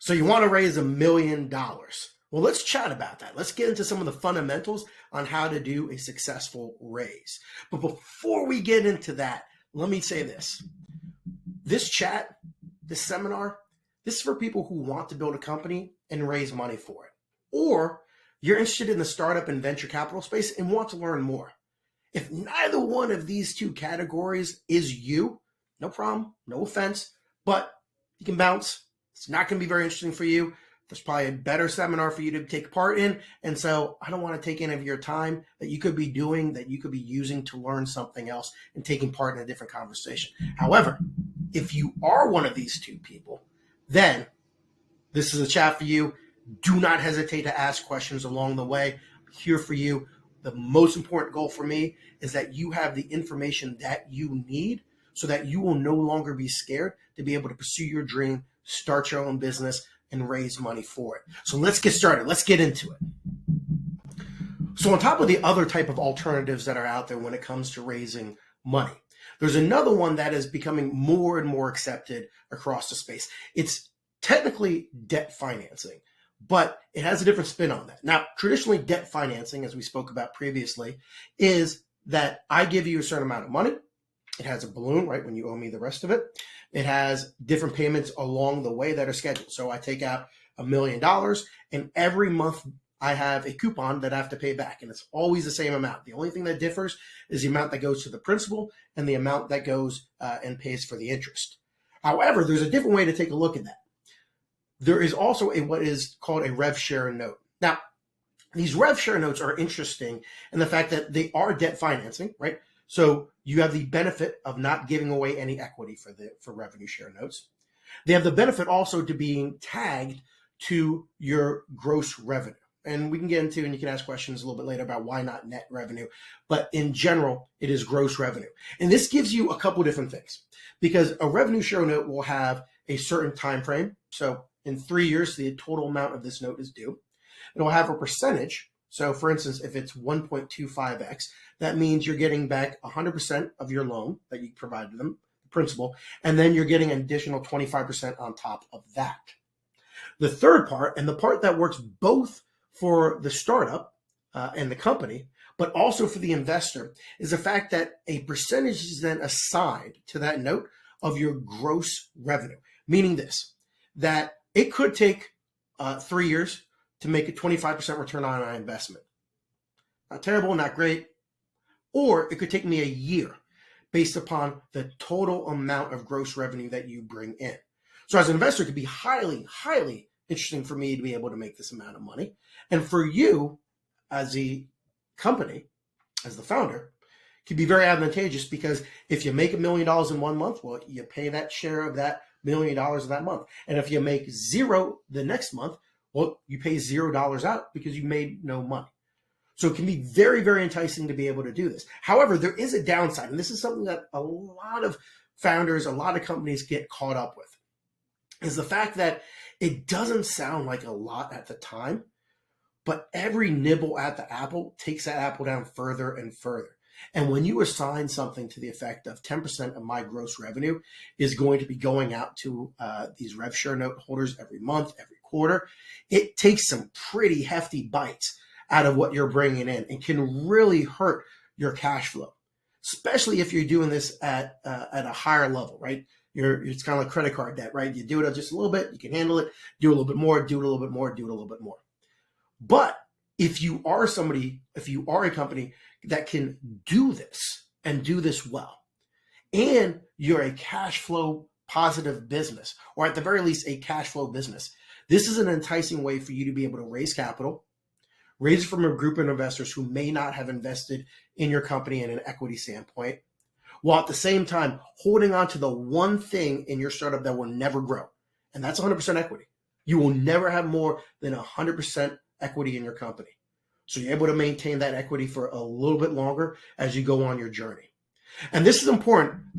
So you want to raise $1 million. Well, let's chat about that. Let's get into some of the fundamentals on how to do a successful raise. But before we get into that, let me say this. This chat, this seminar, this is for people who want to build a company and raise money for it. Or you're interested in the startup and venture capital space and want to learn more. If neither one of these two categories is you, no problem, no offense, but you can bounce. It's not going to be very interesting for you. There's probably a better seminar for you to take part in. And so I don't want to take any of your time that you could be doing, that you could be using to learn something else and taking part in a different conversation. However, if you are one of these two people, then this is a chat for you. Do not hesitate to ask questions along the way. I'm here for you. The most important goal for me is that you have the information that you need so that you will no longer be scared to be able to pursue your dream, start your own business, and raise money for it. So let's get started. Let's get into it. So on top of the other type of alternatives that are out there when it comes to raising money, there's another one that is becoming more and more accepted across the space. It's technically debt financing, but it has a different spin on that. Now, traditionally, debt financing, as we spoke about previously, is that I give you a certain amount of money. It has a balloon, right, when you owe me the rest of it. It has different payments along the way that are scheduled. So I take out $1 million, and every month I have a coupon that I have to pay back, and it's always the same amount. The only thing that differs is the amount that goes to the principal and the amount that goes and pays for the interest. However, there's a different way to take a look at that. There is also what is called a RevShare Note. Now, these RevShare Notes are interesting in the fact that they are debt financing, right? So you have the benefit of not giving away any equity for revenue share notes. They have the benefit also to being tagged to your gross revenue. And we can get into, and you can ask questions a little bit later about why not net revenue. But in general, it is gross revenue. And this gives you a couple different things because a revenue share note will have a certain time frame. So in 3 years, the total amount of this note is due. It'll have a percentage. So for instance, if it's 1.25x, that means you're getting back 100% of your loan that you provided them, the principal, and then you're getting an additional 25% on top of that. The third part, and the part that works both for the startup and the company, but also for the investor, is the fact that a percentage is then assigned to that note of your gross revenue, meaning this, that it could take 3 years to make a 25% return on my investment. Not terrible, not great. Or it could take me a year based upon the total amount of gross revenue that you bring in. So as an investor, it could be highly, highly interesting for me to be able to make this amount of money. And for you as the company, as the founder, it could be very advantageous because if you make $1 million in 1 month, well, you pay that share of that $1 million of that month. And if you make zero the next month, well, you pay $0 out because you made no money. So it can be very, very enticing to be able to do this. However, there is a downside, and this is something that a lot of founders, a lot of companies get caught up with, is the fact that it doesn't sound like a lot at the time, but every nibble at the apple takes that apple down further and further. And when you assign something to the effect of 10% of my gross revenue is going to be going out to these RevShare Note holders every month, every quarter, it takes some pretty hefty bites out of what you're bringing in and can really hurt your cash flow, especially if you're doing this at a higher level, right? It's kind of like credit card debt, right? You do it just a little bit, you can handle it, do a little bit more, do it a little bit more, do it a little bit more. But if you are a company that can do this and do this well, and you're a cash flow positive business, or at the very least a cash flow business, this is an enticing way for you to be able to raise capital, raise it from a group of investors who may not have invested in your company in an equity standpoint, while at the same time holding on to the one thing in your startup that will never grow, and that's 100% equity. You will never have more than 100% equity in your company. So you're able to maintain that equity for a little bit longer as you go on your journey. And this is important